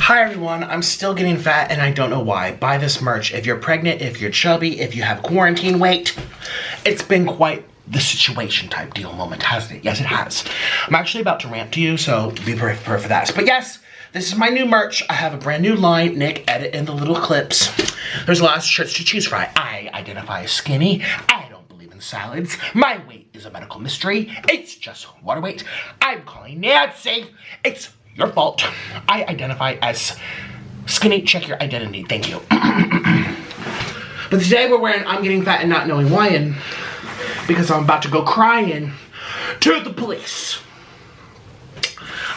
Hi everyone, I'm still getting fat and I don't know why. Buy this merch if you're pregnant, if you're chubby, if you have quarantine weight. It's been quite the situation type deal moment, hasn't it? Yes, it has. I'm actually about to rant to you, so be prepared for that. But yes, this is my new merch. I have a brand new line. Nick, edit in the little clips. There's a lot of shirts to choose from. I identify as skinny. I don't believe in salads. My weight is a medical mystery. It's just water weight. I'm calling Nancy. It's your fault. I identify as skinny. Check your identity. Thank you. But today we're wearing I'm getting fat and not knowing why, and because I'm about to go crying to the police.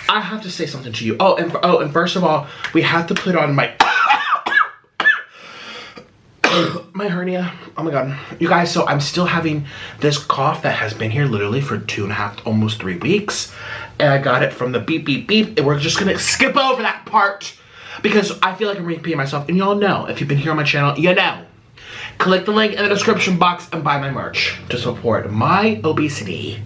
I have to say something to you. And first of all, we have to put on my my hernia. Oh my god, you guys. So I'm still having this cough that has been here literally for 2.5, almost 3 weeks. And I got it from the beep, beep, beep. And we're just gonna skip over that part because I feel like I'm repeating myself. And y'all know, if you've been here on my channel, you know. Click the link in the description box and buy my merch to support my obesity.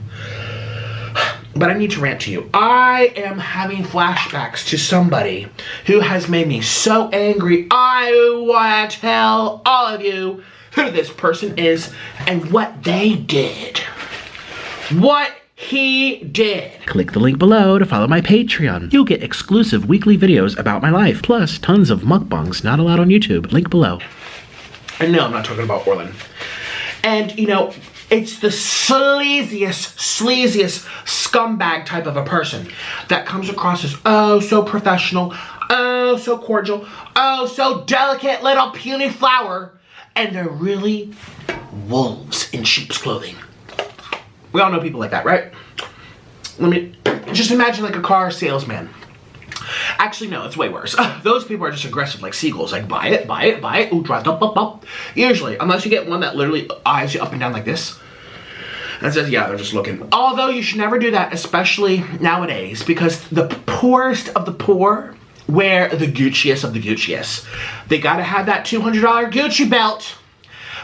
But I need to rant to you. I am having flashbacks to somebody who has made me so angry. I want to tell all of you who this person is and what they did. What he did. Click the link below to follow my Patreon. You'll get exclusive weekly videos about my life, plus tons of mukbangs not allowed on YouTube. Link below. And no, I'm not talking about Orlin. And, you know, it's the sleaziest scumbag type of a person that comes across as, oh, so professional, oh, so cordial, oh, so delicate little puny flower. And they're really wolves in sheep's clothing. We all know people like that, right? Let me just imagine like a car salesman. Actually, no, it's way worse. Those people are just aggressive like seagulls. Like, buy it, buy it, buy it. Ooh, drive up, up, up. Usually, unless you get one that literally eyes you up and down like this. And says, yeah, they're just looking. Although, you should never do that, especially nowadays. Because the poorest of the poor wear the Gucciest of the Gucciest. They gotta have that $200 Gucci belt.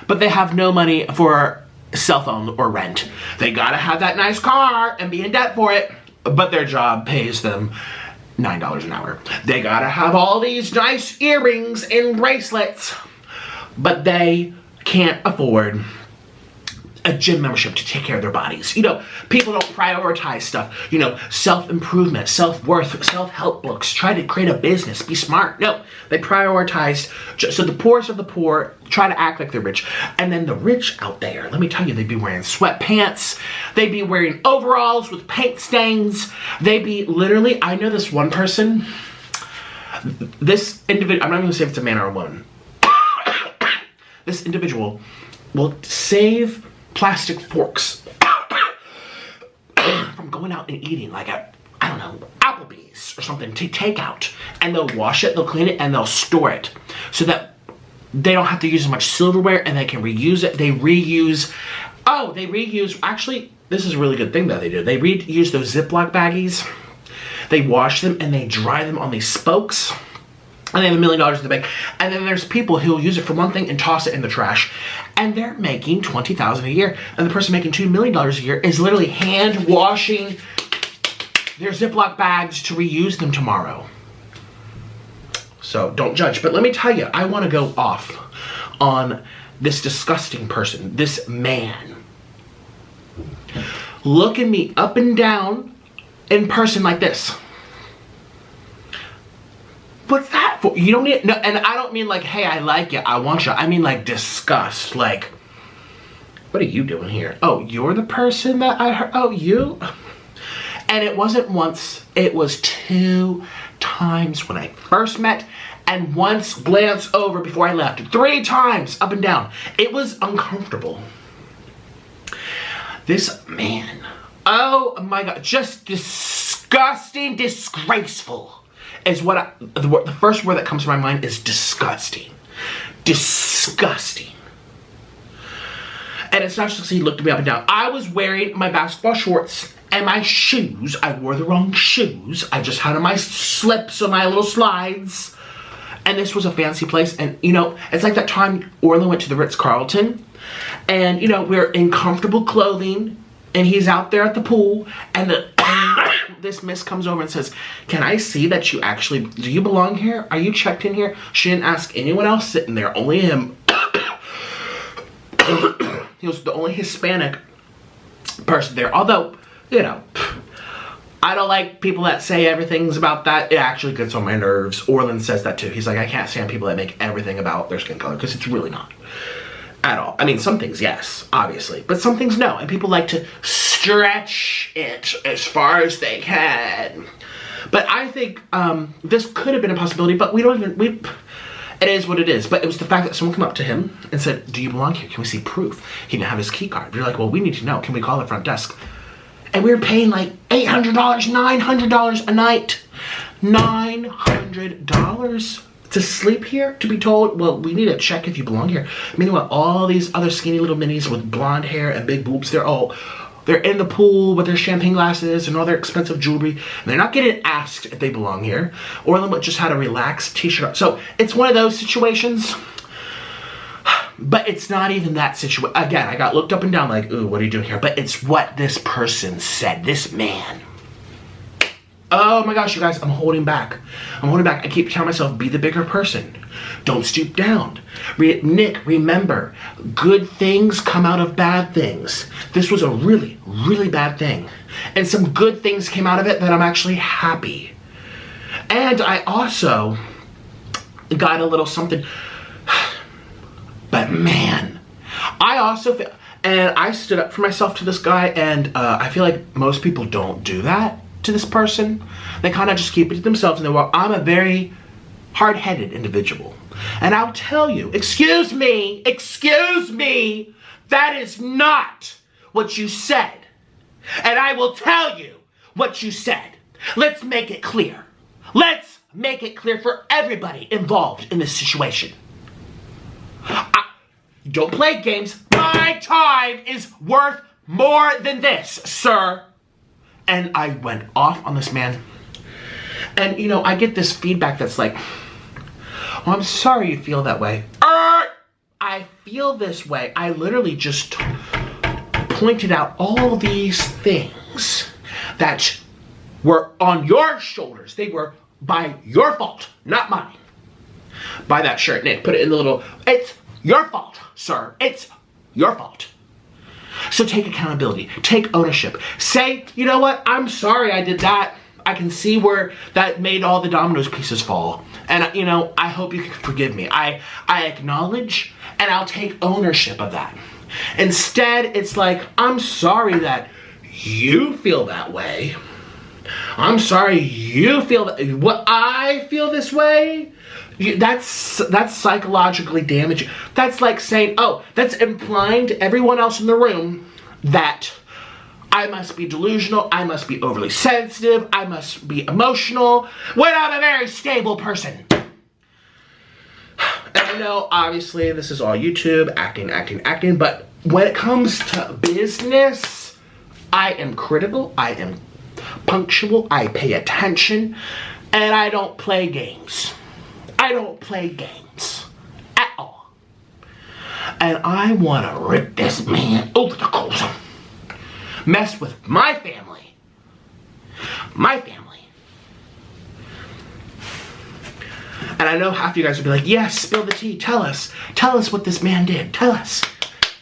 But they have no money for cell phone or rent. They gotta have that nice car and be in debt for it. But their job pays them $9 an hour. They gotta have all these nice earrings and bracelets, but they can't afford a gym membership to take care of their bodies. You know, people don't prioritize stuff. You know, self-improvement, self-worth, self-help books. Try to create a business. Be smart. No, they prioritize. So the poorest of the poor try to act like they're rich. And then the rich out there, let me tell you, they'd be wearing sweatpants. They'd be wearing overalls with paint stains. They'd be literally, I know this one person, this individual, I'm not even gonna say if it's a man or a woman. This individual will save plastic forks from going out and eating like at, I don't know, Applebee's or something to take out. And they'll wash it, they'll clean it, and they'll store it so that they don't have to use as much silverware and they can reuse it. They reuse, actually, this is a really good thing that they do. They reuse those Ziploc baggies. They wash them and they dry them on these spokes. And they have $1 million in the bank. And then there's people who'll use it for one thing and toss it in the trash. And they're making $20,000 a year. And the person making $2 million a year is literally hand washing their Ziploc bags to reuse them tomorrow. So don't judge. But let me tell you, I want to go off on this disgusting person, this man, looking me up and down in person like this. What's that for? You don't need, no, and I don't mean like, hey, I like you, I want you. I mean like disgust. Like, what are you doing here? Oh, you're the person that I heard. Oh, you? And it wasn't once, it was 2 times when I first met, and once glance over before I left. 3 times up and down. It was uncomfortable. This man, oh my god, just disgusting, disgraceful. Is what the first word that comes to my mind is disgusting. Disgusting. And it's not just because he looked at me up and down. I was wearing my basketball shorts and my shoes. I wore the wrong shoes. I just had on my slips or my little slides. And this was a fancy place. And, you know, it's like that time Orlin went to the Ritz-Carlton. And, you know, we're in comfortable clothing. And he's out there at the pool. And the this miss comes over and says, can I see that you actually, do you belong here? Are you checked in here? She didn't ask anyone else sitting there, only him. He was the only Hispanic person there. Although, you know, I don't like people that say everything's about that. It actually gets on my nerves. Orland says that too. He's like, I can't stand people that make everything about their skin color, because it's really not. At all. I mean, some things, yes, obviously, but some things, no. And people like to stretch it as far as they can. But I think this could have been a possibility, but it is what it is. But it was the fact that someone came up to him and said, do you belong here? Can we see proof? He didn't have his key card. You're like, well, we need to know. Can we call the front desk? And we were paying like $800, $900 a night. $900 to sleep here, to be told, well, we need to check if you belong here. Meanwhile, all these other skinny little minis with blonde hair and big boobs, they're in the pool with their champagne glasses and all their expensive jewelry, and they're not getting asked if they belong here. Orland just had a relaxed t-shirt. So it's one of those situations, but it's not even that situation. Again, I got looked up and down like, ooh, what are you doing here? But it's what this person said, this man. Oh my gosh, you guys, I'm holding back. I keep telling myself, be the bigger person. Don't stoop down. Nick, remember, good things come out of bad things. This was a really, really bad thing. And some good things came out of it that I'm actually happy. And I also got a little something. But man, I also feel, and I stood up for myself to this guy, and I feel like most people don't do that to this person. They kind of just keep it to themselves, and they, well, I'm a very hard-headed individual. And I'll tell you, excuse me, that is not what you said. And I will tell you what you said. Let's make it clear. Let's make it clear for everybody involved in this situation. Don't play games. My time is worth more than this, sir. And I went off on this man. And, you know, I get this feedback that's like, oh, I'm sorry you feel that way. I feel this way. I literally just pointed out all these things that were on your shoulders. They were by your fault, not mine. Buy that shirt, Nick. Put it in the little, it's your fault, sir. It's your fault. So take accountability, take ownership. Say, you know what, I'm sorry I did that. I can see where that made all the dominoes pieces fall. And, you know, I hope you can forgive me. I acknowledge, and I'll take ownership of that. Instead, it's like, I'm sorry that you feel that way. I'm sorry you feel that. What I feel this way? That's psychologically damaging. That's like saying, oh, that's implying to everyone else in the room that I must be delusional, I must be overly sensitive, I must be emotional, when I'm a very stable person. And I know, obviously, this is all YouTube, acting, but when it comes to business, I am critical, I am punctual, I pay attention, and I don't play games. I don't play games at all. And I want to rip this man over the coals. Mess with my family. My family. And I know half of you guys would be like, yes, spill the tea. Tell us. Tell us what this man did. Tell us.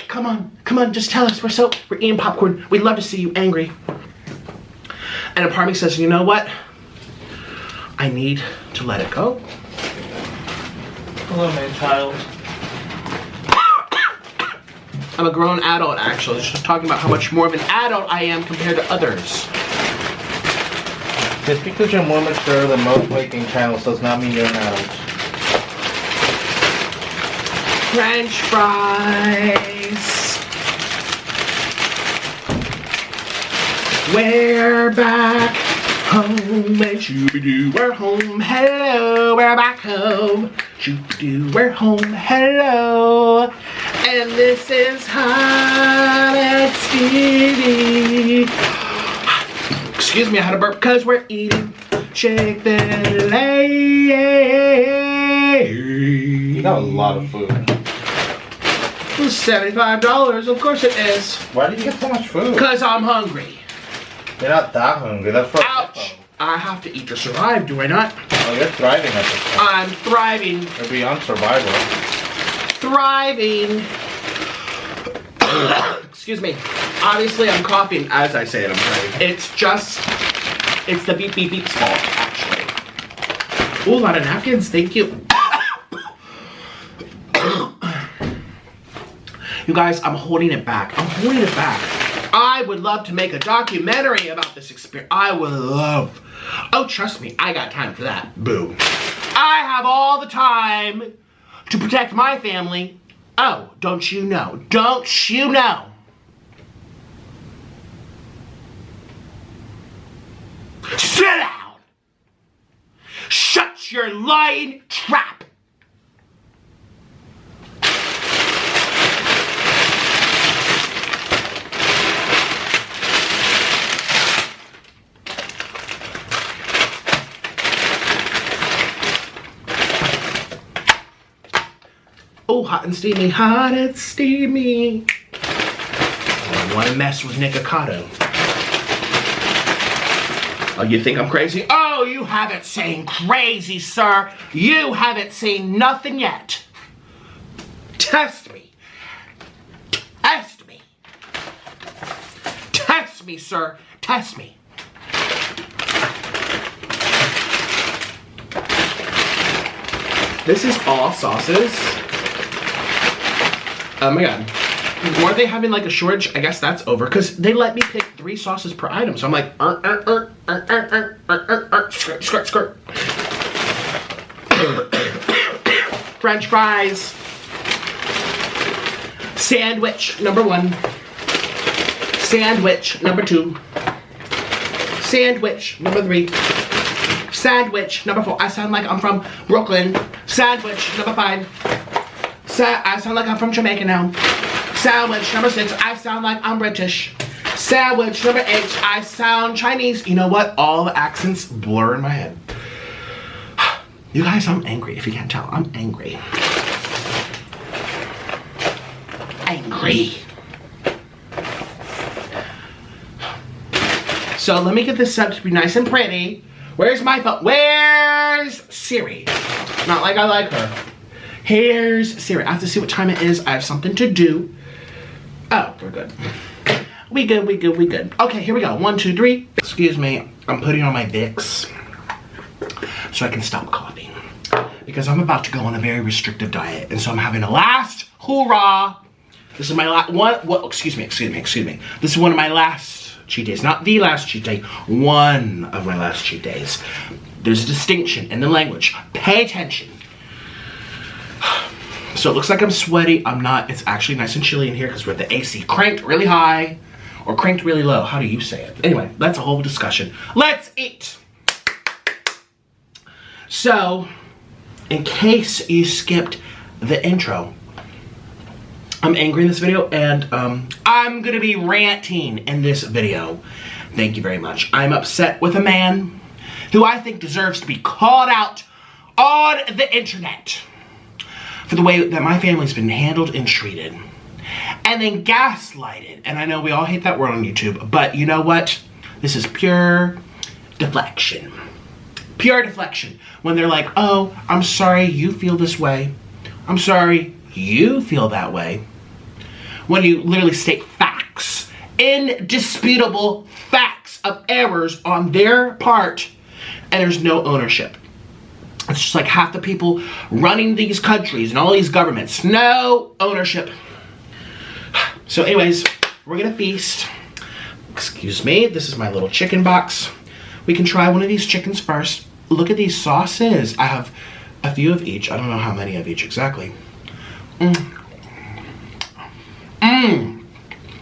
Come on, just tell us. We're eating popcorn. We'd love to see you angry. And a part of me says, you know what? I need to let it go. Hello, my child. I'm a grown adult, actually. Just talking about how much more of an adult I am compared to others. Just because you're more mature than most making channels does not mean you're an adult. French fries. We're back home and shoo-be-doo, we're home. Hello, we're back home. Shoo-be-doo, we're home. Hello. And this is Hot and Steamy. Excuse me, I had a burp because we're eating Chick-Fil-A. You got a lot of food. $75, of course it is. Why did you get so much food? Because I'm hungry. You're not that hungry. That's for Ouch. I have to eat to survive, do I not? Oh, you're thriving at this point. I'm thriving. You're beyond survival. Thriving. Excuse me. Obviously, I'm coughing as I say it. I'm thriving. It's the beep beep beep's fault, actually. Ooh, a lot of napkins. Thank you. You guys, I'm holding it back. I would love to make a documentary about this experience. I would love. Oh, trust me, I got time for that. Boo. I have all the time to protect my family. Oh, don't you know? Don't you know? Sit down! Shut your lying trap! Oh, hot and steamy, hot and steamy. I don't want to mess with Nikocado. Oh, you think I'm crazy? Oh, you haven't seen crazy, sir. You haven't seen nothing yet. Test me. Test me. Test me, sir. Test me. This is all sauces. Oh my god. Weren't they having like a shortage? I guess that's over because they let me pick 3 sauces per item. So I'm like, skirt, skirt, skirt. French fries. Sandwich number 1. Sandwich number 2. Sandwich number 3. Sandwich number 4. I sound like I'm from Brooklyn. Sandwich number 5. I sound like I'm from Jamaica now. Sandwich number 6, I sound like I'm British. Sandwich number 8, I sound Chinese. You know what? All the accents blur in my head. You guys, I'm angry. If you can't tell, I'm angry. Angry. So let me get this set to be nice and pretty. Where's my phone? Where's Siri? Not like I like her. Here's Siri. I have to see what time it is. I have something to do. Oh, we're good. We good. Okay, here we go. 1, 2, 3. Excuse me. I'm putting on my Vicks so I can stop coughing. Because I'm about to go on a very restrictive diet. And so I'm having a last hoorah. This is my last one. What? Excuse me. This is one of my last cheat days. Not the last cheat day. One of my last cheat days. There's a distinction in the language. Pay attention. So it looks like I'm sweaty. I'm not. It's actually nice and chilly in here because we're at the AC cranked really high or cranked really low. How do you say it? Anyway, that's a whole discussion. Let's eat. So, in case you skipped the intro, I'm angry in this video and I'm gonna be ranting in this video. Thank you very much. I'm upset with a man who I think deserves to be called out on the internet for the way that my family's been handled and treated. And then gaslighted. And I know we all hate that word on YouTube, but you know what? This is pure deflection. Pure deflection. When they're like, oh, I'm sorry you feel this way. I'm sorry you feel that way. When you literally state facts, indisputable facts of errors on their part, and there's no ownership. It's just like half the people running these countries and all these governments. No ownership. So anyways, we're gonna feast. Excuse me, this is my little chicken box. We can try one of these chickens first. Look at these sauces. I have a few of each. I don't know how many of each exactly.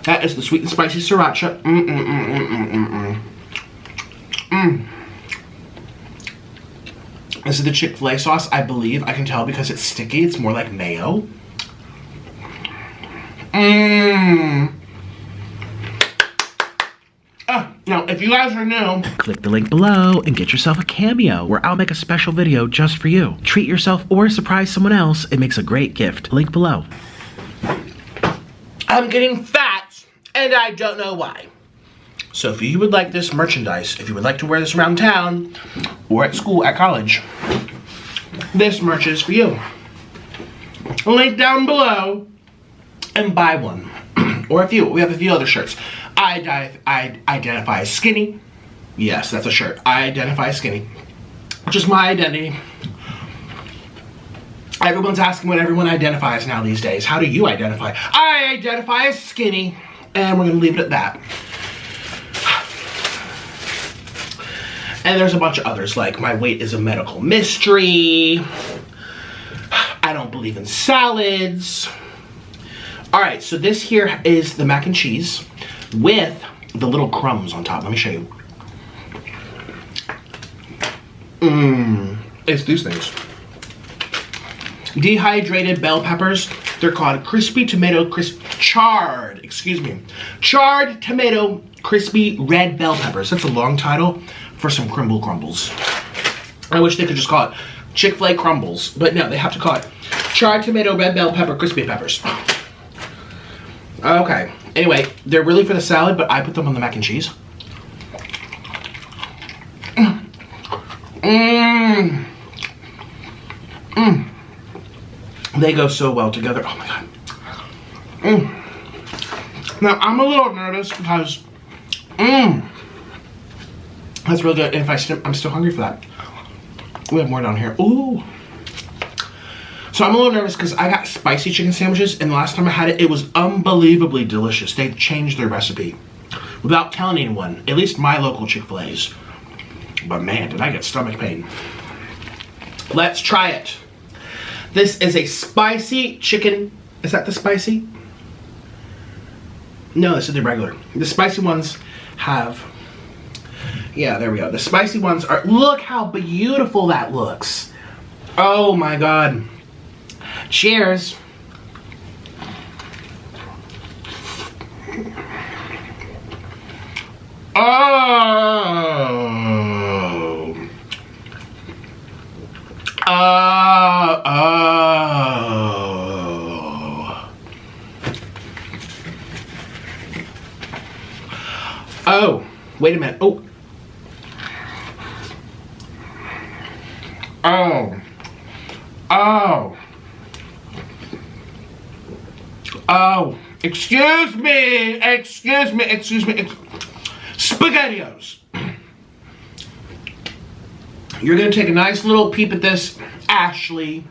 That is the sweet and spicy sriracha. This is the Chick-Fil-A sauce, I believe. I can tell because it's sticky. It's more like mayo. Now, if you guys are new, click the link below and get yourself a cameo where I'll make a special video just for you. Treat yourself or surprise someone else. It makes a great gift. Link below. I'm getting fat and I don't know why. So if you would like this merchandise, if you would like to wear this around town or at school, at college, this merch is for you. Link down below and buy one. Or a few. We have a few other shirts. I identify as skinny. Yes, that's a shirt. I identify as skinny. Just my identity. Everyone's asking what everyone identifies now these days. How do you identify? I identify as skinny. And we're going to leave it at that. And there's a bunch of others, like my weight is a medical mystery. I don't believe in salads. Alright, so this here is the mac and cheese with the little crumbs on top. Let me show you. It's these things. Dehydrated bell peppers. They're called charred tomato crispy red bell peppers. That's a long title for some crumble crumbles. I wish they could just call it Chick-Fil-A crumbles, but no, they have to call it charred tomato red bell pepper crispy peppers. Okay, anyway, they're really for the salad, but I put them on the mac and cheese. They go so well together. Oh my god. Now, I'm a little nervous because that's really good. And if I'm still hungry for that. We have more down here. Ooh. So I'm a little nervous because I got spicy chicken sandwiches, and the last time I had it, it was unbelievably delicious. They've changed their recipe without telling anyone, at least my local Chick-fil-A's. But man, did I get stomach pain. Let's try it. This is a spicy chicken. Is that the spicy? No, this is the regular. The spicy ones have, yeah, there we go. The spicy ones are, look how beautiful that looks. Oh my god. Cheers. Oh, wait a minute. Oh. Oh. Oh. Oh. Excuse me. Excuse me. Excuse me. SpaghettiOs. You're going to take a nice little peep at this, Ashley.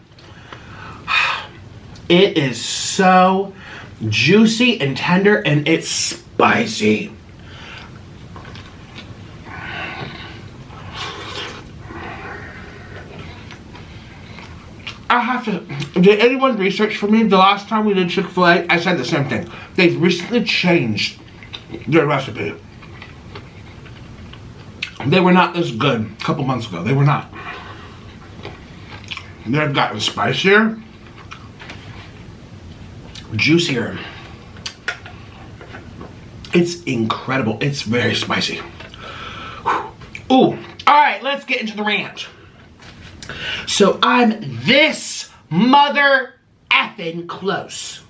It is so juicy and tender, and it's spicy. I have to, did anyone research for me? The last time we did Chick-fil-A, I said the same thing. They've recently changed their recipe. They were not this good a couple months ago. They were not. They've gotten spicier, juicier. It's incredible. It's very spicy. Ooh. Alright, let's get into the rant. So I'm this mother effing close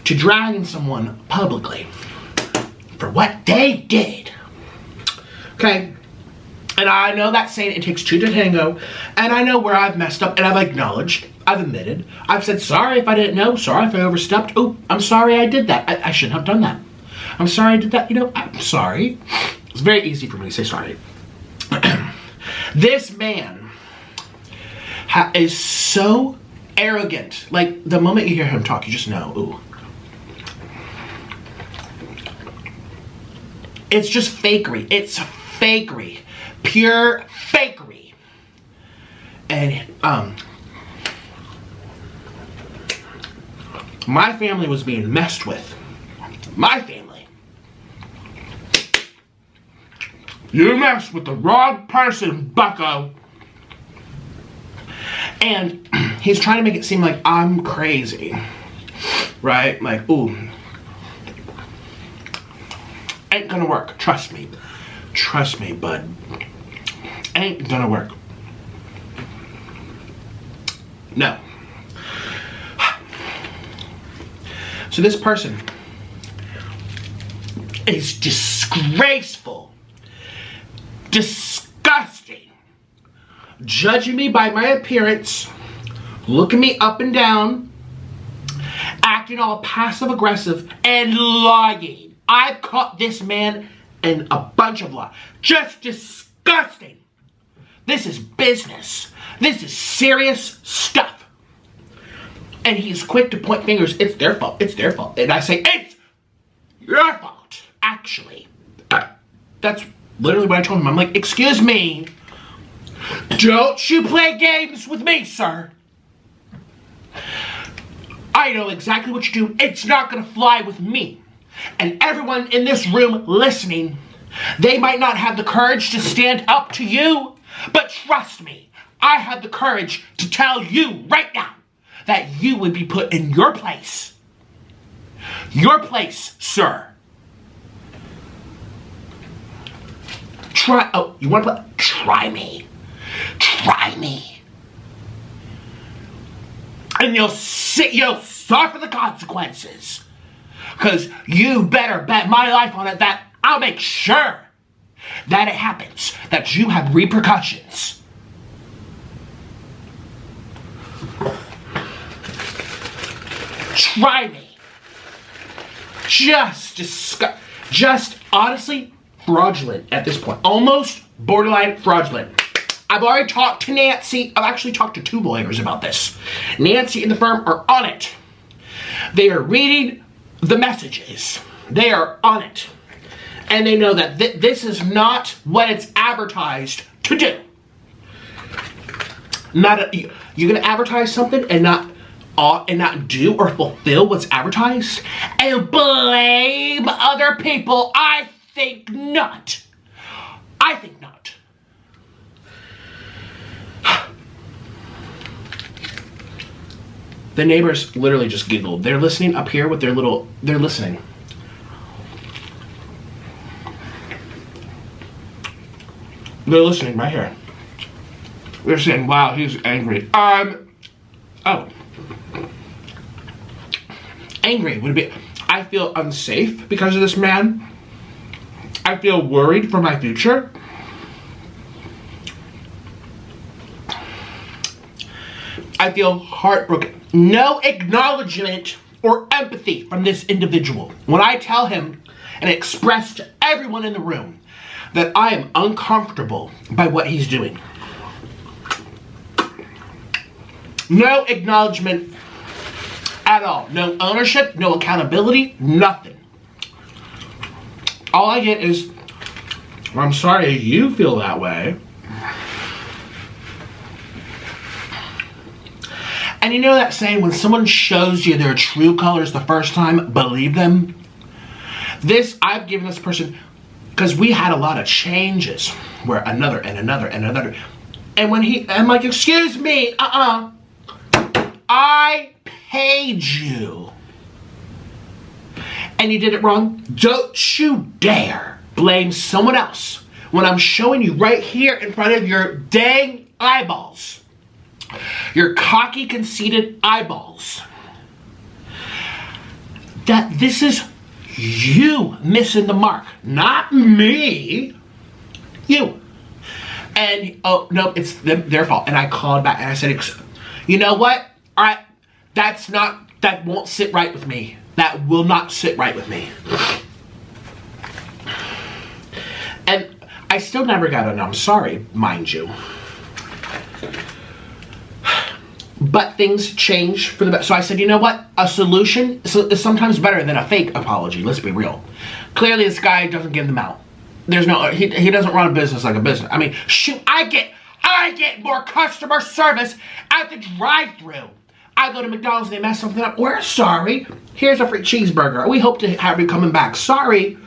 to dragging someone publicly for what they did. Okay? And I know that saying it takes two to tango, and I know where I've messed up, and I've acknowledged, I've admitted, I've said sorry if I didn't know, sorry if I overstepped, oh, I'm sorry I did that, I shouldn't have done that. I'm sorry I did that, you know, I'm sorry. It's very easy for me to say sorry. This man is so arrogant. Like, the moment you hear him talk, you just know, ooh. It's just fakery. It's fakery. Pure fakery. And, my family was being messed with. My family. You messed with the wrong person, bucko. And he's trying to make it seem like I'm crazy. Right? Like, ooh. Ain't gonna work. Trust me. Trust me, bud. Ain't gonna work. No. So this person is disgusting. disgraceful, disgusting, judging me by my appearance, looking me up and down, acting all passive-aggressive, and lying. I've caught this man in a bunch of lies. Just disgusting. This is business. This is serious stuff. And he's quick to point fingers. It's their fault. It's their fault. And I say, it's your fault, actually. That's literally what I told him. I'm like, excuse me. Don't you play games with me, sir. I know exactly what you do. It's not going to fly with me. And everyone in this room listening, they might not have the courage to stand up to you, but trust me, I have the courage to tell you right now that you would be put in your place. Your place, sir. You want to play? Try me. Try me. And you'll suffer the consequences. Because you better bet my life on it that I'll make sure that it happens. That you have repercussions. Try me. Just honestly fraudulent at this point. Almost borderline fraudulent. I've already talked to Nancy. I've actually talked to 2 lawyers about this. Nancy and the firm are on it. They are reading the messages. They are on it. And they know that this is not what it's advertised to do. You're going to advertise something and not do or fulfill what's advertised and blame other people. I think not. I think not. The neighbors literally just giggled. They're listening up here with their little, they're listening. They're listening right here. They're saying, wow, he's angry. Angry would be, I feel unsafe because of this man. I feel worried for my future. I feel heartbroken. No acknowledgement or empathy from this individual. When I tell him and express to everyone in the room that I am uncomfortable by what he's doing. No acknowledgement at all. No ownership, no accountability, nothing. All I get is, well, I'm sorry you feel that way. And you know that saying, when someone shows you their true colors the first time, believe them? I've given this person, because we had a lot of changes, where another and another and another. And when I'm like, excuse me, I paid you. And you did it wrong. Don't you dare blame someone else when I'm showing you right here in front of your dang eyeballs. Your cocky, conceited eyeballs. That this is you missing the mark. Not me. You. And, oh, no, it's their fault. And I called back and I said, you know what? All right, that won't sit right with me. That will not sit right with me. And I still never got an I'm sorry, mind you. But things change for the best. So I said, you know what? A solution is sometimes better than a fake apology. Let's be real. Clearly, this guy doesn't give them out. He doesn't run a business like a business. I mean, shoot, I get more customer service at the drive-thru. I go to McDonald's and they mess something up. We're sorry. Here's a free cheeseburger. We hope to have you coming back. Sorry.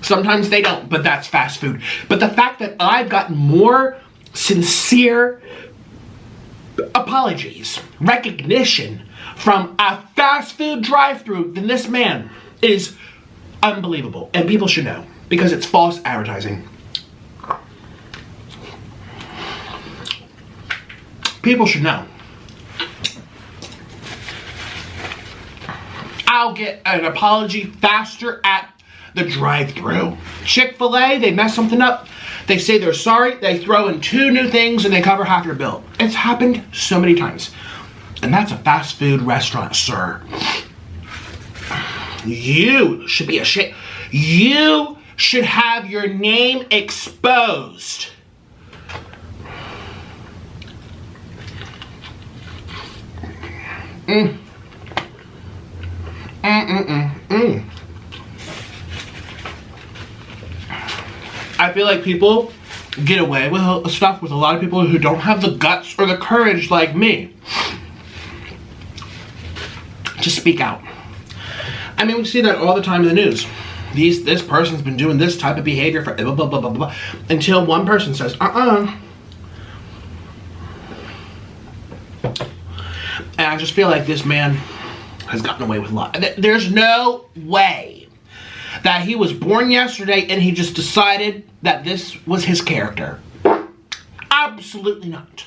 Sometimes they don't, but that's fast food. But the fact that I've gotten more sincere apologies, recognition from a fast food drive-thru than this man is unbelievable. And people should know, because it's false advertising. People should know. I'll get an apology faster at the drive-thru. Chick-Fil-A, they mess something up. They say they're sorry. They throw in 2 new things and they cover half your bill. It's happened so many times. And that's a fast food restaurant, sir. You should be ashamed. You should have your name exposed. I feel like people get away with stuff with a lot of people who don't have the guts or the courage like me to speak out. I mean, we see that all the time in the news. This person's been doing this type of behavior for blah, blah, blah, blah, blah, until one person says, And I just feel like this man has gotten away with a lot. There's no way that he was born yesterday and he just decided that this was his character. Absolutely not.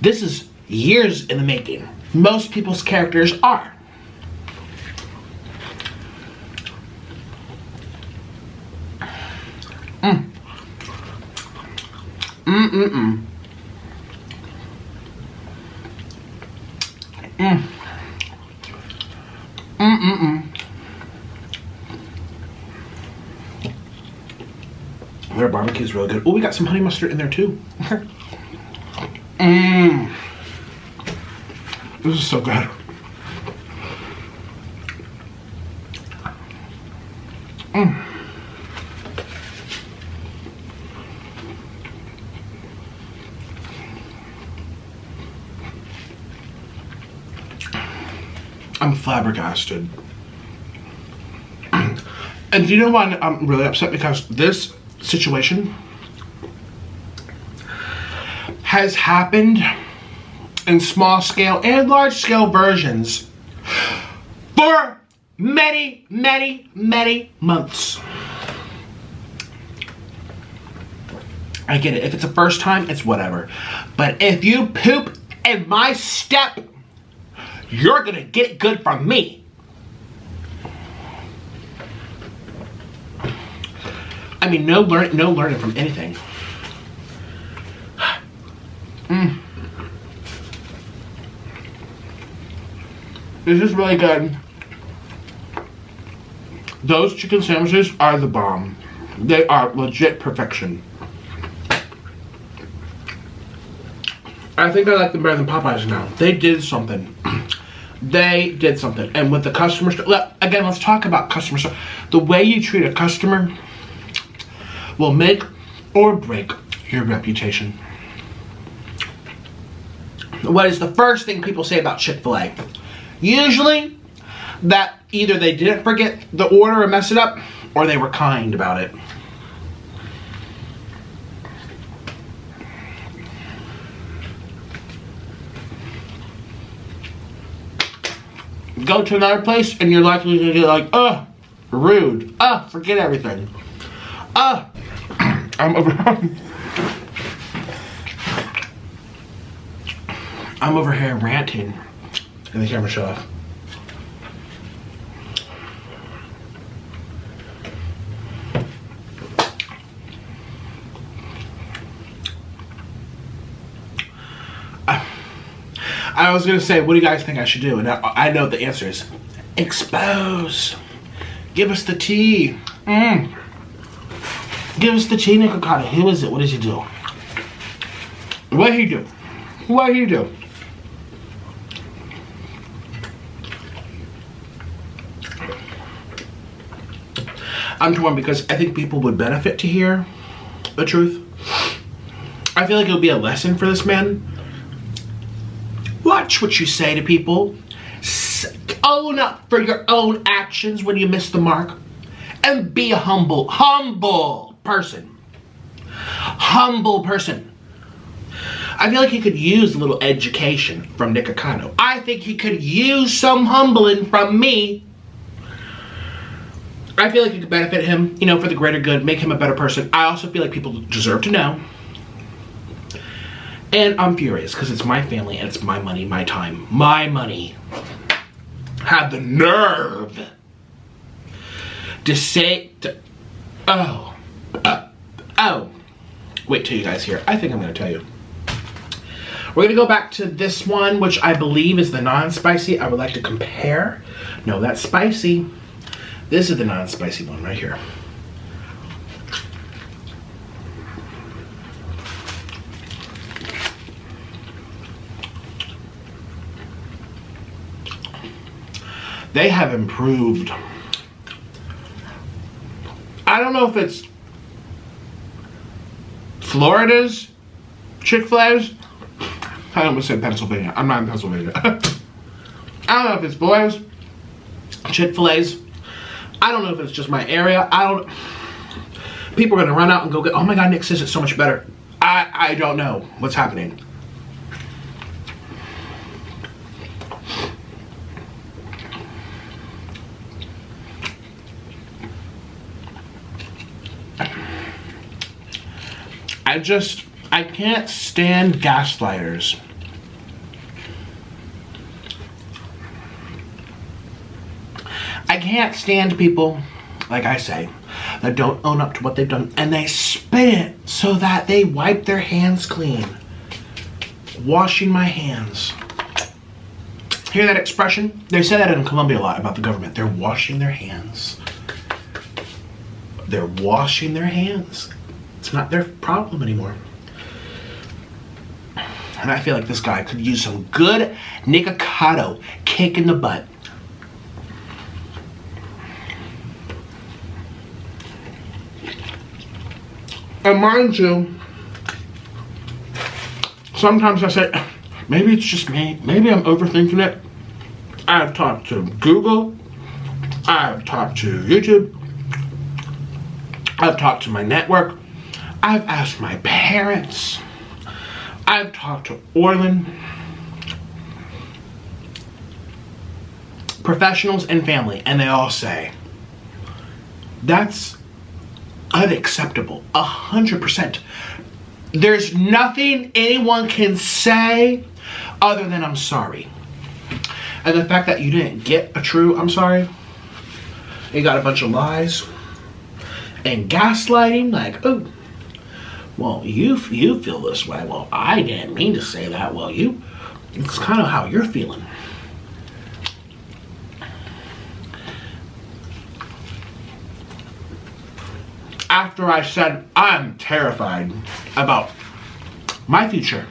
This is years in the making. Most people's characters are. Their barbecue's really good. Oh, we got some honey mustard in there too. This is so good. I'm flabbergasted. And do you know why I'm really upset? Because this situation has happened in small scale and large scale versions for many, many, many months. I get it. If it's a first time, it's whatever. But if you poop in my step, you're gonna get it good from me. I mean, no learning from anything. This is really good. Those chicken sandwiches are the bomb. They are legit perfection. I think I like them better than Popeyes now. They did something. They did something. And with the customer, again, let's talk about customer service. The way you treat a customer will make or break your reputation. What is the first thing people say about Chick-Fil-A? Usually, that either they didn't forget the order and mess it up, or they were kind about it. Go to another place and you're likely to get like, rude. Forget everything. I'm over here ranting. And the camera shut off. I was gonna say, what do you guys think I should do? And I know the answer is expose. Give us the tea. Give us the tea, Nikocado. Who is it? What does he do? What did he do? What did he do? I'm torn because I think people would benefit to hear the truth. I feel like it would be a lesson for this man. Watch what you say to people. Own up for your own actions when you miss the mark. And be a humble person. Humble person. I feel like he could use a little education from Nikocado. I think he could use some humbling from me. I feel like it could benefit him, for the greater good, make him a better person. I also feel like people deserve to know. And I'm furious because it's my family and it's my money, my time, my money. Had the nerve Wait till you guys hear. I think I'm gonna tell you. We're gonna go back to this one, which I believe is the non-spicy. I would like to compare. No, that's spicy. This is the non-spicy one right here. They have improved. I don't know if it's Florida's Chick-Fil-A's. I almost said Pennsylvania. I'm not in Pennsylvania. I don't know if it's Florida's Chick-Fil-A's. I don't know if it's just my area. People are gonna run out and go get, oh my God, Nick says it's so much better. I don't know what's happening. I can't stand gaslighters. I can't stand people, like I say, that don't own up to what they've done, and they spin it so that they wipe their hands clean. Washing my hands. Hear that expression? They say that in Colombia a lot about the government. They're washing their hands. They're washing their hands. It's not their problem anymore. And I feel like this guy could use some good Nikocado kick in the butt. And mind you, sometimes I say, maybe it's just me. Maybe I'm overthinking it. I've talked to Google. I've talked to YouTube. I've talked to my network. I've asked my parents. I've talked to Orlin. Professionals and family, and they all say, that's unacceptable, 100%. There's nothing anyone can say other than I'm sorry. And the fact that you didn't get a true I'm sorry, you got a bunch of lies and gaslighting, like, oh, well, you feel this way. Well, I didn't mean to say that. Well, it's kind of how you're feeling. After I said I'm terrified about my future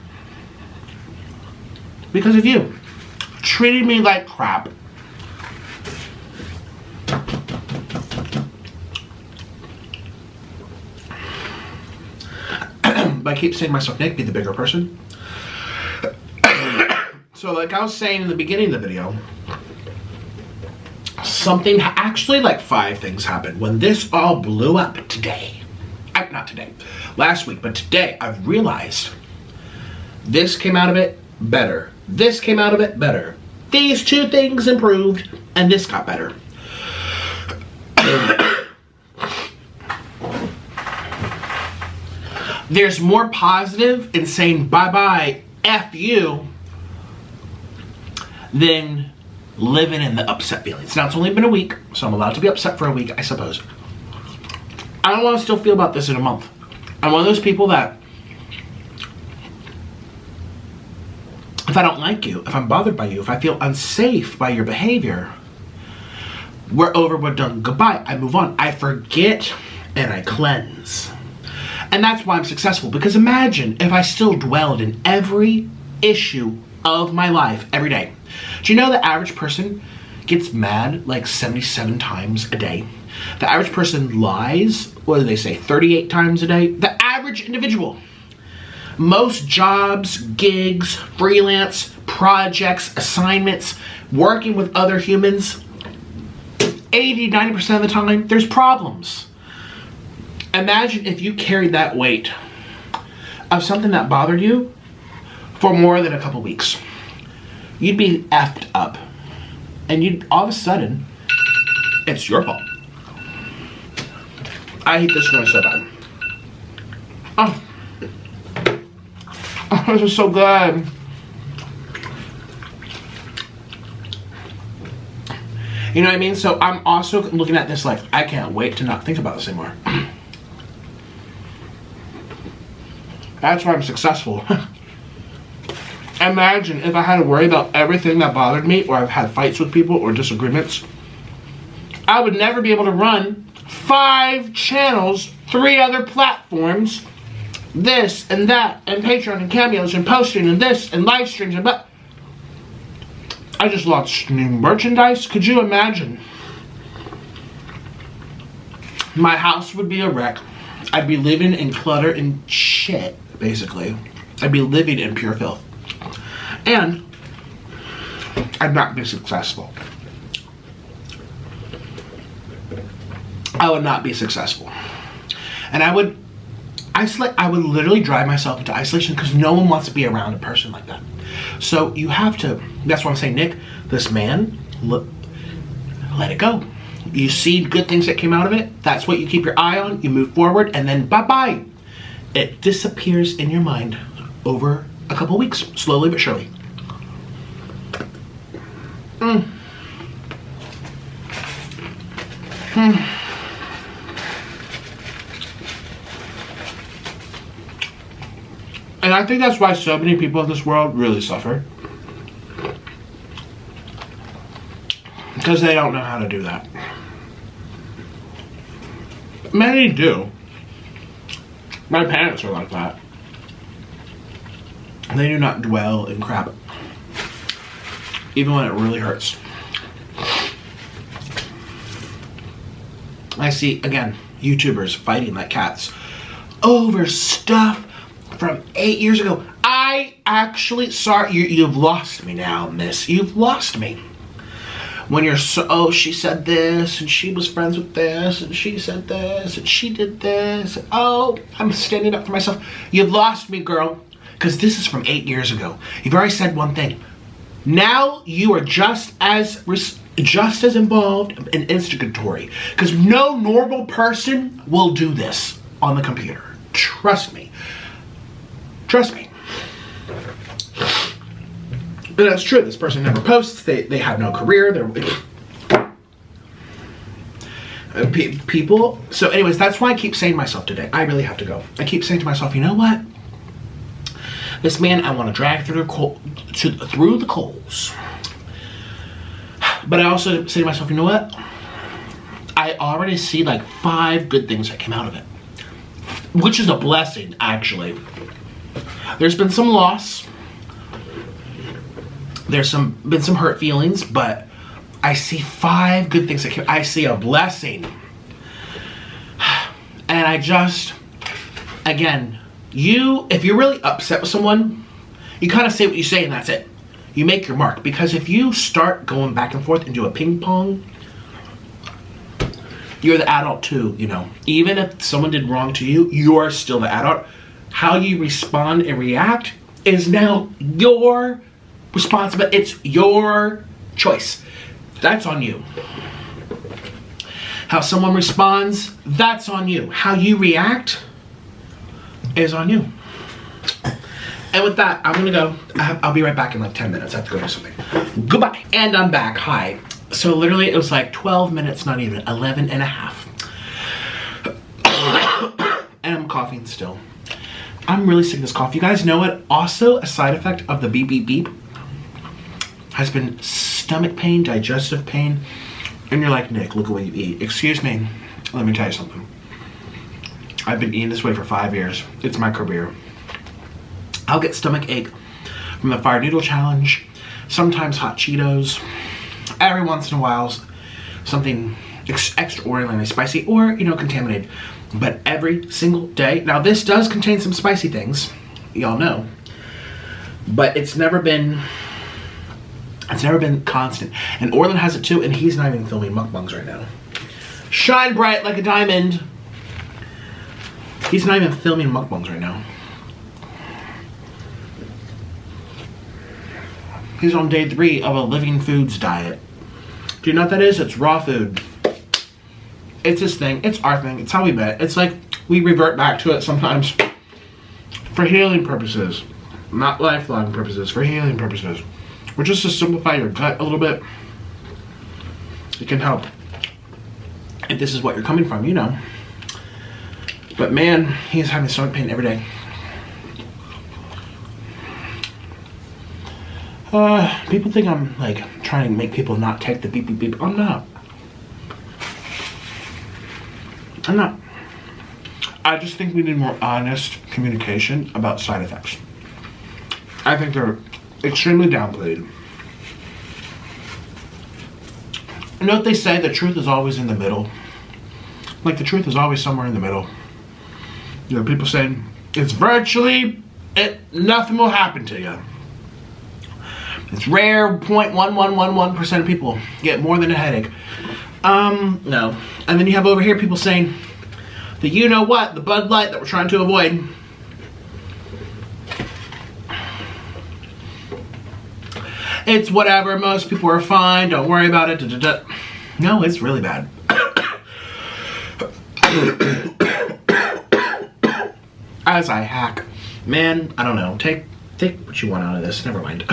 because of you treating me like crap. I keep saying to myself, Nick, be the bigger person. So like I was saying in the beginning of the video, something, actually like 5 things happened when this all blew up today. Not today, last week, but today I've realized this came out of it better. This came out of it better. These 2 things improved and this got better. There's more positive in saying bye-bye, F you, than living in the upset feelings. Now, it's only been a week, so I'm allowed to be upset for a week, I suppose. I don't want to still feel about this in a month. I'm one of those people that, if I don't like you, if I'm bothered by you, if I feel unsafe by your behavior, we're over, we're done, goodbye. I move on. I forget and I cleanse. And that's why I'm successful, because imagine if I still dwelled in every issue of my life every day. Do you know the average person gets mad like 77 times a day? The average person lies, what do they say, 38 times a day? The average individual. Most jobs, gigs, freelance, projects, assignments, working with other humans, 80-90% of the time, there's problems. Imagine if you carried that weight of something that bothered you for more than a couple weeks. You'd be effed up. And you'd, all of a sudden, it's your fault. I hate this noise so bad. Oh, this is so good. You know what I mean? So I'm also looking at this like, I can't wait to not think about this anymore. That's why I'm successful. Imagine if I had to worry about everything that bothered me, or I've had fights with people or disagreements. I would never be able to run 5 channels, 3 other platforms, this and that, and Patreon and cameos and posting and this and live streams and but. I just launched new merchandise. Could you imagine? My house would be a wreck. I'd be living in clutter and shit, basically. I'd be living in pure filth. And I'd not be successful. I would not be successful. And I would literally drive myself into isolation because no one wants to be around a person like that. So you have to, that's why I'm saying, Nick, this man, let it go. You see good things that came out of it. That's what you keep your eye on. You move forward and then bye-bye. It disappears in your mind over a couple weeks, slowly but surely. And I think that's why so many people in this world really suffer. Because they don't know how to do that. Many do. My parents are like that. They do not dwell in crap. Even when it really hurts. I see, again, YouTubers fighting like cats over stuff from 8 years ago. I actually, sorry, you've lost me now, miss. You've lost me. When you're so, oh, she said this, and she was friends with this, and she said this, and she did this, and oh, I'm standing up for myself. You've lost me, girl, because this is from 8 years ago. You've already said one thing. Now you are just as involved and instigatory, because no normal person will do this on the computer. Trust me. Trust me. But that's true. This person never posts. They have no career. They're people. So anyways, that's why I keep saying to myself today, I really have to go. I keep saying to myself, you know what? This man, I want to drag through the coals. But I also say to myself, you know what? I already see like 5 good things that came out of it. Which is a blessing, actually. There's been some loss. There's been some hurt feelings, but I see 5 good things that came. I see a blessing. And I just, again, if you're really upset with someone, you kind of say what you say and that's it. You make your mark. Because if you start going back and forth and do a ping pong, you're the adult too, you know. Even if someone did wrong to you, you're still the adult. How you respond and react is now your responsibility. It's your choice. That's on you. How someone responds, that's on you. How you react is on you. And with that, I'm gonna go. I'll be right back in like 10 minutes. I have to go do something. Goodbye. And I'm back. Hi. So literally it was like 12 minutes, not even, 11 and a half. And I'm coughing still. I'm really sick of this cough. You guys know what? Also, a side effect of the beep beep beep has been stomach pain, digestive pain. And you're like, Nick, look at what you eat. Excuse me, let me tell you something. I've been eating this way for 5 years. It's my career. I'll get stomach ache from the fire noodle challenge, sometimes hot Cheetos, every once in a while something extraordinarily spicy or, you know, contaminated. But every single day, now this does contain some spicy things, y'all know, but it's never been constant. And Orland has it too, and he's not even filming mukbangs right now. Shine bright like a diamond. He's not even filming mukbangs right now. He's on day 3 of a living foods diet. Do you know what that is? It's raw food. It's his thing. It's our thing. It's how we met. It's like we revert back to it sometimes for healing purposes. Not lifelong purposes, for healing purposes. Or just to simplify your gut a little bit. it can help. If this is what you're coming from, you know. But man, he's having stomach pain every day. People think I'm like trying to make people not take the beep beep beep. I'm not. I just think we need more honest communication about side effects. I think they're extremely downplayed. You know what they say? The truth is always in the middle. Like, the truth is always somewhere in the middle. You know, people saying it's virtually nothing will happen to you. It's rare, 0.1111% of people get more than a headache. No. And then you have over here people saying that, you know what, the Bud Light that we're trying to avoid. It's whatever, most people are fine, don't worry about it. Da, da, da. No, it's really bad. As I hack. Man, I don't know. Take what you want out of this. Never mind.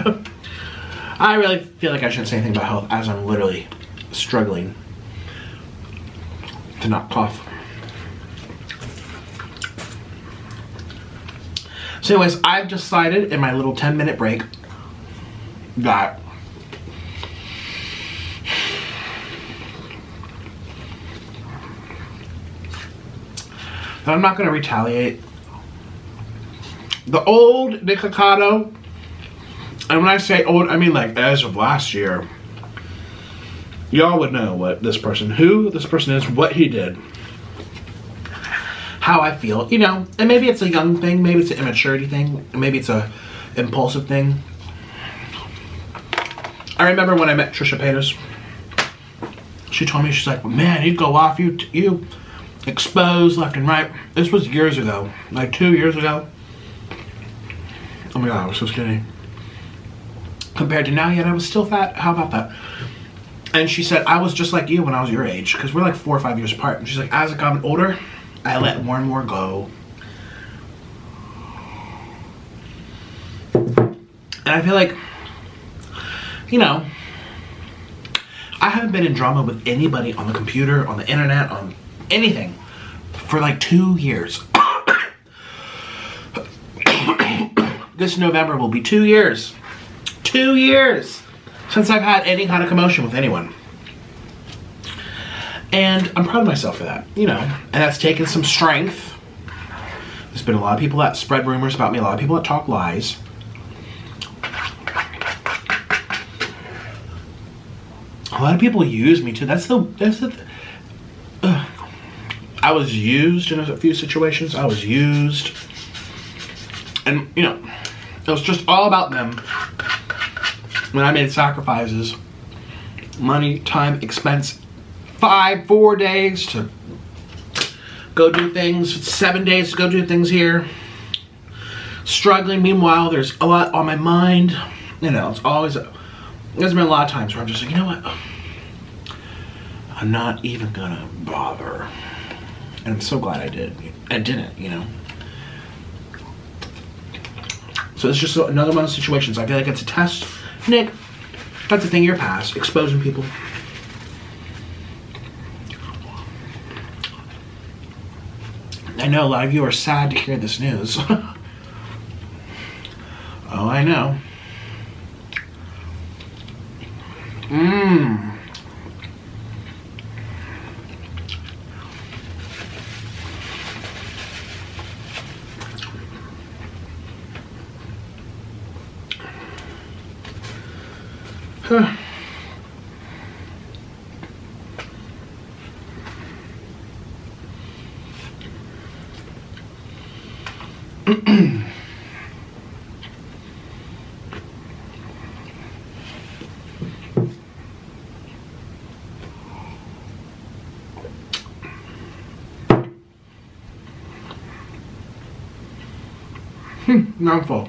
I really feel like I shouldn't say anything about health as I'm literally struggling to not cough. So anyways, I've decided in my little 10-minute break that I'm not going to retaliate. The old Nikocado, and when I say old, I mean like as of last year, y'all would know what who this person is, what he did, how I feel, you know, and maybe it's a young thing, maybe it's an immaturity thing, maybe it's a impulsive thing. I remember when I met Trisha Paytas, she told me, she's like, man, you go off, you expose left and right. This was years ago, like 2 years ago. Oh my god, I was so skinny. Compared to now, yet I was still fat. How about that? And she said, I was just like you when I was your age, because we're like 4 or 5 years apart. And she's like, as I got older, I let more and more go. And I feel like, you know, I haven't been in drama with anybody on the computer, on the internet, on anything for like 2 years. This November will be 2 years. 2 years since I've had any kind of commotion with anyone. And I'm proud of myself for that, you know. And that's taken some strength. There's been a lot of people that spread rumors about me, a lot of people that talk lies. A lot of people use me too. I was used in a few situations. I was used. And, you know, it was just all about them. When I made sacrifices, money, time, expense, 4 days to go do things, 7 days to go do things here. Struggling. Meanwhile, there's a lot on my mind. You know, there's been a lot of times where I'm just like, you know what? I'm not even gonna bother. And I'm so glad I didn't, you know. So it's just another one of those situations. I feel like it's a test. Nick, that's the thing, you're past. Exposing people. I know a lot of you are sad to hear this news. Oh, I know. Huh. Now I'm full.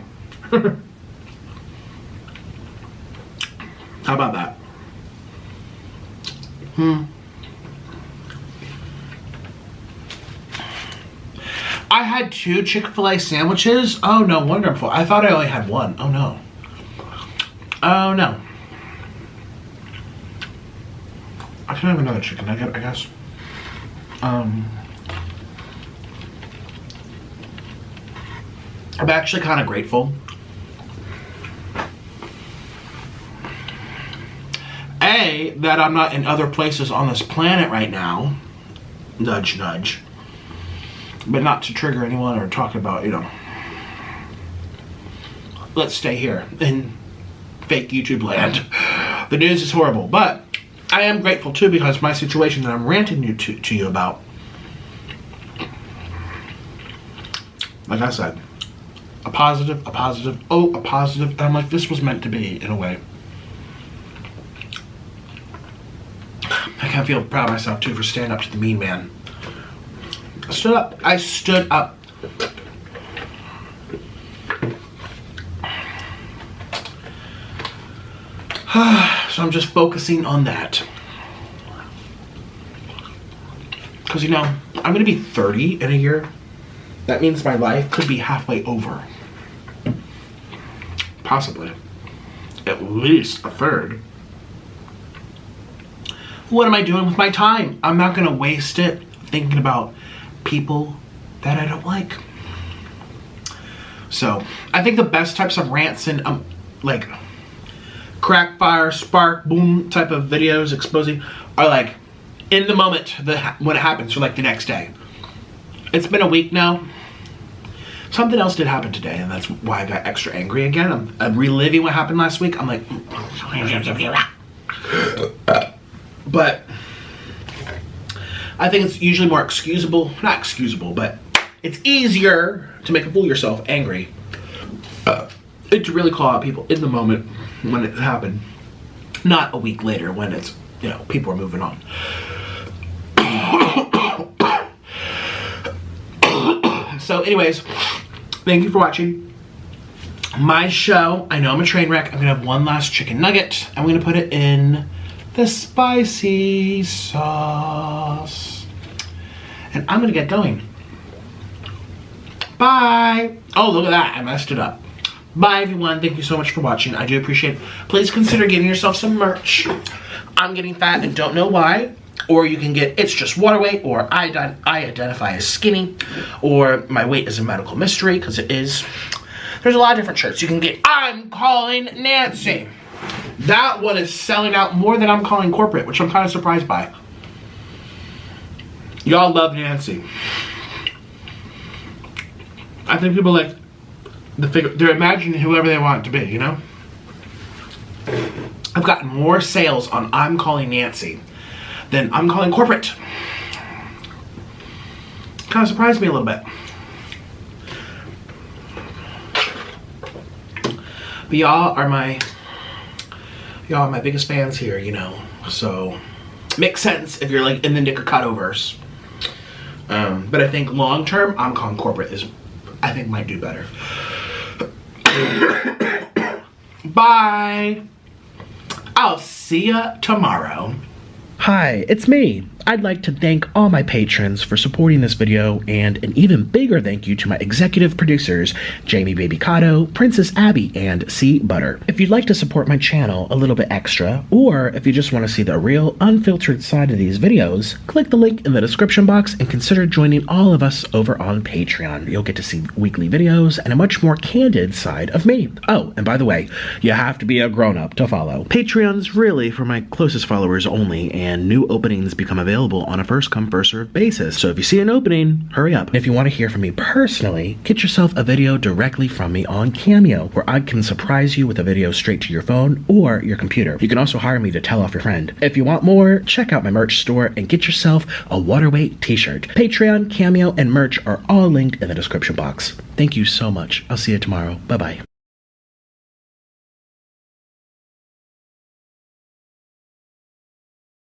How about that? I had 2 Chick-Fil-A sandwiches. Oh no, wonderful. I thought I only had 1. Oh no. Oh no. Can I have another chicken nugget, I guess? I'm actually kind of grateful. A, that I'm not in other places on this planet right now. Nudge, nudge. But not to trigger anyone or talk about, you know. Let's stay here in fake YouTube land. The news is horrible, but I am grateful too because my situation that I'm ranting to you about, like I said, a positive, oh, a positive, and I'm like, this was meant to be in a way. I kind of feel proud of myself too for standing up to the mean man. I stood up. I stood up. So I'm just focusing on that. Because, you know, I'm going to be 30 in a year. That means my life could be halfway over. Possibly. At least a third. What am I doing with my time? I'm not going to waste it thinking about people that I don't like. So, I think the best types of rants and, like, crack, fire, spark, boom type of videos exposing are like in the moment when it happens, or like the next day. It's been a week now. Something else did happen today, and that's why I got extra angry again. I'm reliving what happened last week. I'm like, but I think it's usually more excusable, not excusable, but it's easier to make a fool of yourself angry. To really call out people in the moment when it happened, not a week later when it's, you know, people are moving on. So anyways, thank you for watching my show. I know I'm a train wreck. I'm gonna have one last chicken nugget. I'm gonna put it in the spicy sauce, and I'm gonna get going. Bye. Oh, look at that, I messed it up. Bye everyone, thank you so much for watching. I do appreciate it. Please consider getting yourself some merch. I'm getting fat and don't know why. Or you can get It's Just Water Weight, or I identify as skinny, or my weight is a medical mystery, because it is. There's a lot of different shirts you can get. I'm calling Nancy. That one is selling out more than I'm calling corporate, which I'm kind of surprised by. Y'all love Nancy. I think people like they're imagining whoever they want it to be, you know? I've gotten more sales on I'm calling Nancy than I'm calling corporate. Kind of surprised me a little bit. But y'all are my biggest fans here, you know? So, makes sense if you're like in the Nikocado verse. But I think long term, I'm calling corporate is, I think, might do better. Bye. I'll see ya tomorrow. Hi, it's me. I'd like to thank all my patrons for supporting this video, and an even bigger thank you to my executive producers, Jamie Babycado, Princess Abbie, and C Butter. If you'd like to support my channel a little bit extra, or if you just want to see the real, unfiltered side of these videos, click the link in the description box and consider joining all of us over on Patreon. You'll get to see weekly videos and a much more candid side of me. Oh, and by the way, you have to be a grown-up to follow. Patreon's really for my closest followers only, and new openings become available on a first-come, first-served basis. So if you see an opening, hurry up. And if you want to hear from me personally, get yourself a video directly from me on Cameo, where I can surprise you with a video straight to your phone or your computer. You can also hire me to tell off your friend. If you want more, check out my merch store and get yourself a Waterweight t-shirt. Patreon, Cameo, and merch are all linked in the description box. Thank you so much. I'll see you tomorrow. Bye-bye.